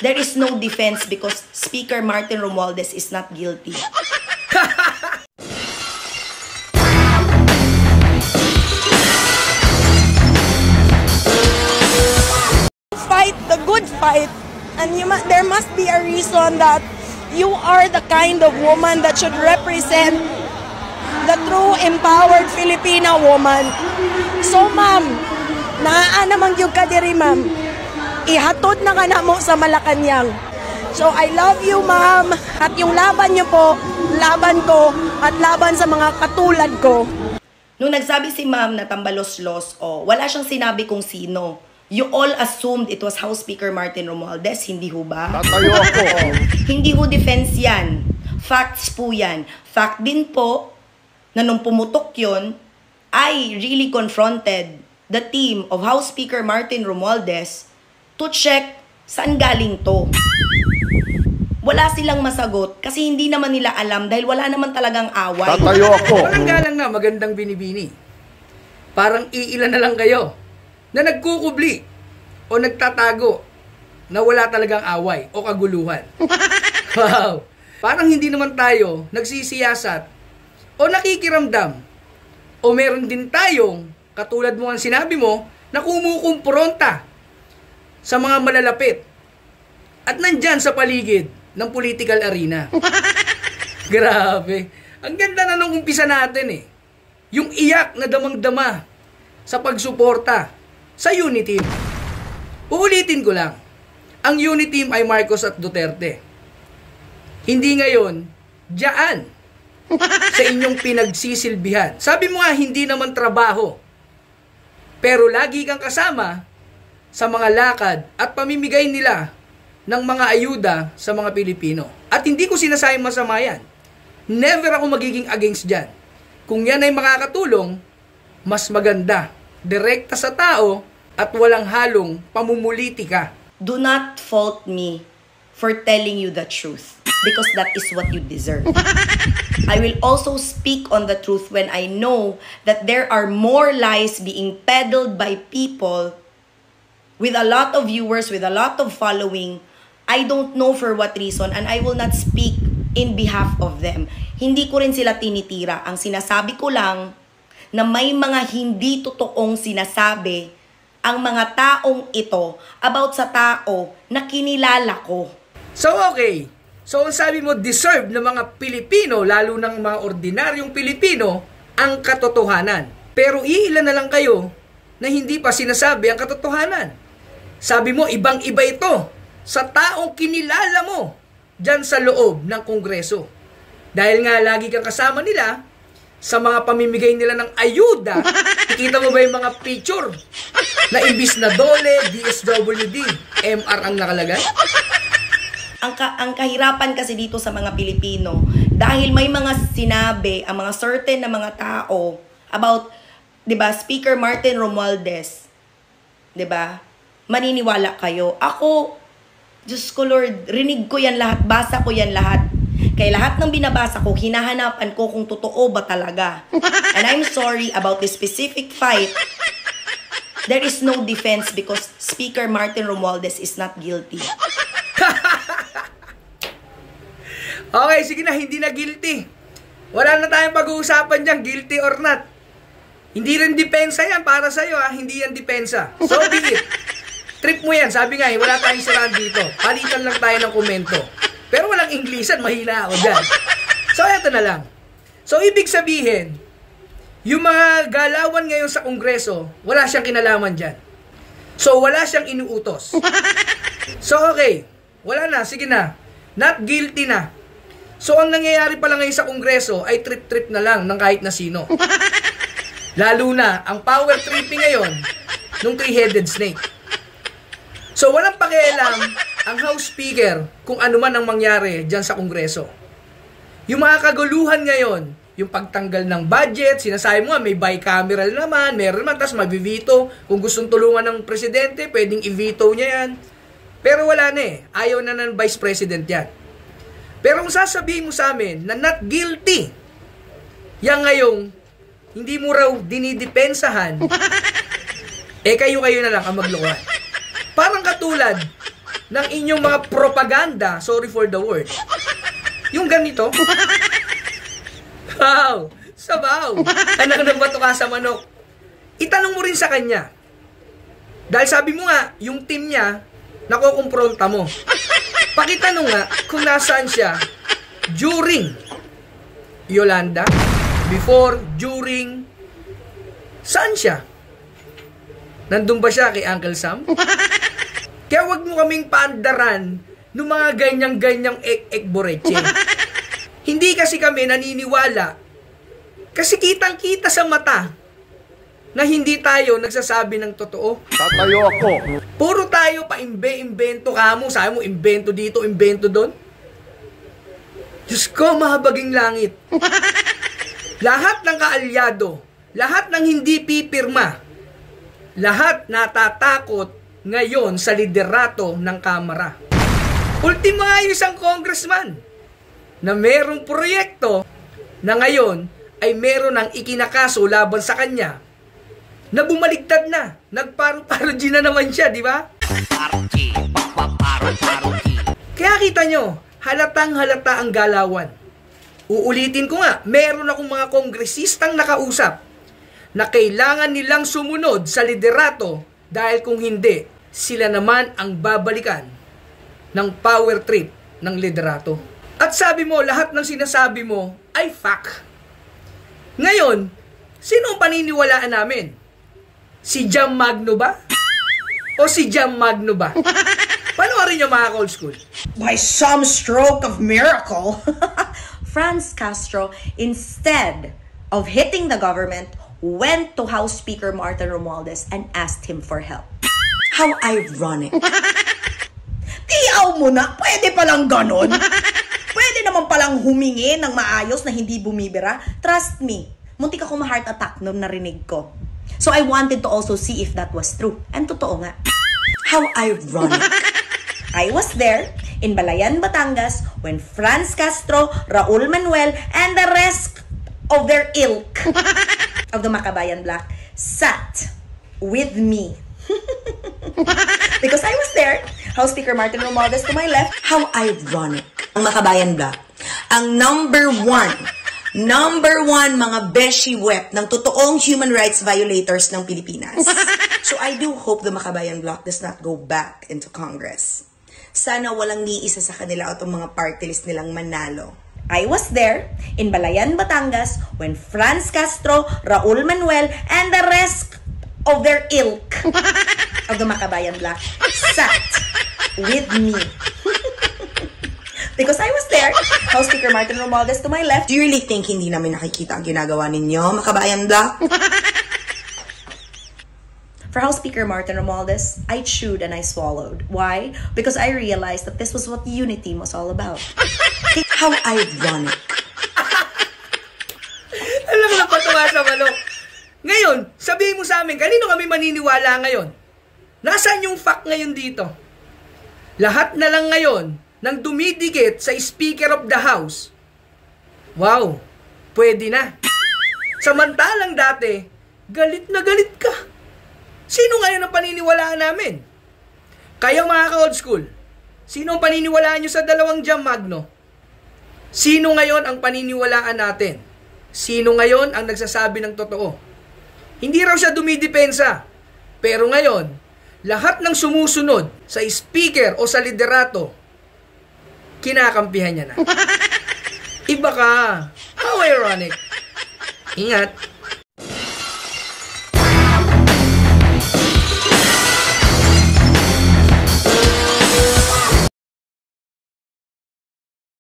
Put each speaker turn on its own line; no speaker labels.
There is no defense because Speaker Martin Romualdez is not guilty.
Fight the good fight, and there must be a reason that you are the kind of woman that should represent the true empowered Filipina woman. So ma'am, naa namang yung kadiri ma'am, ihatod na ka na mo sa Malacanang. So I love you ma'am, at yung laban niyo po, laban ko at laban sa mga katulad ko.
Nung nagsabi si ma'am na tambalos-los, wala siyang sinabi kung sino. You all assumed it was House Speaker Martin Romualdez, hindi ho ba?
Tatayo ako.
Hindi ho defense yan. Facts po yan. Fact din po na nung pumutok yun, I really confronted the team of House Speaker Martin Romualdez to check saan galing to. Wala silang masagot kasi hindi naman nila alam dahil wala naman talagang away.
Tatayo ako.
Walang galang na, magandang binibini. Parang iilan na lang kayo na nagkukubli o nagtatago na wala talagang away o kaguluhan. Wow! Parang hindi naman tayo nagsisiyasat o nakikiramdam o meron din tayong, katulad mo ang sinabi mo, na kumukumpronta sa mga malalapit at nandyan sa paligid ng political arena. Grabe. Ang ganda na nung umpisa natin eh. Yung iyak na damang-dama sa pagsuporta sa Unity Team. Uulitin ko lang. Ang Unity Team ay Marcos at Duterte. Hindi ngayon, diyaan sa inyong pinagsisilbihan. Sabi mo nga, hindi naman trabaho. Pero lagi kang kasama sa mga lakad at pamimigay nila ng mga ayuda sa mga Pilipino. At hindi ko sinasayang masama yan. Never ako magiging against dyan. Kung yan ay makakatulong, mas maganda. Direkta sa tao at walang halong pamumulitika.
Do not fault me for telling you the truth because that is what you deserve. I will also speak on the truth when I know that there are more lies being peddled by people with a lot of viewers, with a lot of following. I don't know for what reason and I will not speak in behalf of them. Hindi ko rin sila tinitira. Ang sinasabi ko lang na may mga hindi totoong sinasabi ang mga taong ito about sa tao na kinilala ko.
So okay, so ang sabi mo, deserve ng mga Pilipino, lalo ng mga ordinaryong Pilipino, ang katotohanan. Pero iilan na lang kayo na hindi pa sinasabi ang katotohanan. Sabi mo, ibang-iba ito sa taong kinilala mo dyan sa loob ng Kongreso. Dahil nga lagi kang kasama nila sa mga pamimigay nila ng ayuda. Nakita mo ba yung mga picture na imbis na DOLE, DSWD, MR ang nakalagay?
Ang kahirapan kasi dito sa mga Pilipino, dahil may mga sinabi, ang mga certain na mga tao about, di ba, Speaker Martin Romualdez, di ba, maniniwala kayo. Ako, Diyos ko Lord, rinig ko yan lahat, basa ko yan lahat. Kaya lahat ng binabasa ko, hinahanapan ko kung totoo ba talaga. And I'm sorry about this specific fight. There is no defense because Speaker Martin Romualdez is not guilty.
Okay, sige na, hindi na guilty. Wala na tayong pag-uusapan dyan, guilty or not. Hindi rin depensa yan para sa'yo ha, hindi yan depensa. So be it. Trip mo yan, sabi nga, wala tayong siraan dito. Palitan lang tayo ng komento. Pero walang Inglesan, mahina ako dyan. So, eto na lang. So, ibig sabihin, yung mga galawan ngayon sa Kongreso, wala siyang kinalaman dyan. So, wala siyang inuutos. So, okay. Wala na, sige na. Not guilty na. So, ang nangyayari pala ngayon sa Kongreso ay trip-trip na lang ng kahit na sino. Lalo na, ang power tripping ngayon nung three-headed snake. So, walang pakialam ang House Speaker kung ano man ang mangyari dyan sa Kongreso. Yung mga kaguluhan ngayon, yung pagtanggal ng budget, sinasabi mo nga, may bicameral naman, meron naman, tapos mabivito. Kung gustong tulungan ng presidente, pwedeng i-veto niya yan. Pero wala na eh. Ayaw na ng vice president yan. Pero kung sasabihin mo sa amin na not guilty, yan ngayong hindi mo raw dinidepensahan, kayo na lang ang maglukuhan. Parang katulad ng inyong mga propaganda, sorry for the word, yung ganito. Wow! Sabaw! Anak ng bato ka sa manok. Itanong mo rin sa kanya. Dahil sabi mo nga, yung team niya, nakukumpronta mo. Pakitanong nga kung nasaan siya during Yolanda, before, during, saan siya? Nandun ba siya kay Uncle Sam? Kaya wag mo kaming paandaran ng mga ganyang-ganyang ek-ek-boreche. Hindi kasi kami naniniwala kasi kitang-kita sa mata na hindi tayo nagsasabi ng totoo.
Tatayo ako.
Puro tayo pa imbento kamo. Sabi mo, imbento dito, imbento doon. Diyos ko, mahabaging langit. Lahat ng kaalyado, lahat ng hindi pipirma, lahat natatakot ngayon sa liderato ng Kamara. Ultimo nga yung isang congressman na merong proyekto na ngayon ay meron ng ikinakaso laban sa kanya na bumaligtad na. Nagparo-parogy na naman siya, di ba? Kaya kita nyo, halatang halata ang galawan. Uulitin ko nga, meron akong mga kongresistang nakausap na kailangan nilang sumunod sa liderato dahil kung hindi, sila naman ang babalikan ng power trip ng liderato. At sabi mo, lahat ng sinasabi mo ay fact. Ngayon, sino ang paniniwalaan namin? Si Jam Magno ba? O si Jam Magno ba? Panoorin nyo mga old school.
By some stroke of miracle, Franz Castro, instead of hitting the government, went to House Speaker Martin Romualdez and asked him for help. How ironic. Tiyaw mo na, pwede palang ganon. Pwede naman palang humingi ng maayos na hindi bumibira. Trust me, muntik ako ma-heart attack nung narinig ko. So I wanted to also see if that was true. And totoo nga. How ironic. I was there in Balayan, Batangas when Franz Castro, Raul Manuel, and the rest of their ilk of the Makabayan Black sat with me. Because I was there, House Speaker Martin Romualdez to my left. How ironic. Ang Makabayan Black, ang number one mga beshi wep ng totoong human rights violators ng Pilipinas. So I do hope the Makabayan Bloc does not go back into Congress. Sana walang niisa sa kanila o itong mga party list nilang manalo. I was there in Balayan, Batangas when Franz Castro, Raul Manuel, and the rest of their ilk of the Makabayan Black sat with me. Because I was there, House Speaker Martin Romualdez to my left. Do you really think hindi namin nakikita ang ginagawa ninyo, Makabayan Black? For House Speaker Martin Romualdez, I chewed and I swallowed. Why? Because I realized that this was what unity was all about. How ironic.
Alam mo na patuwa sa manok. Ngayon, sabihin mo sa amin, kanino kami maniniwala ngayon? Nasaan yung fact ngayon dito? Lahat na lang ngayon nang dumidikit sa Speaker of the House. Wow, pwede na. Samantalang dati, galit na galit ka. Sino ngayon ang paniniwalaan namin? Kayo mga ka-old school, sino ang paniniwalaan nyo sa dalawang Jam Magno? Sino ngayon ang paniniwalaan natin? Sino ngayon ang nagsasabi ng totoo? Hindi raw siya dumidepensa. Pero ngayon, lahat ng sumusunod sa speaker o sa liderato, kinakampihan niya na. Iba ka. How ironic. Ingat.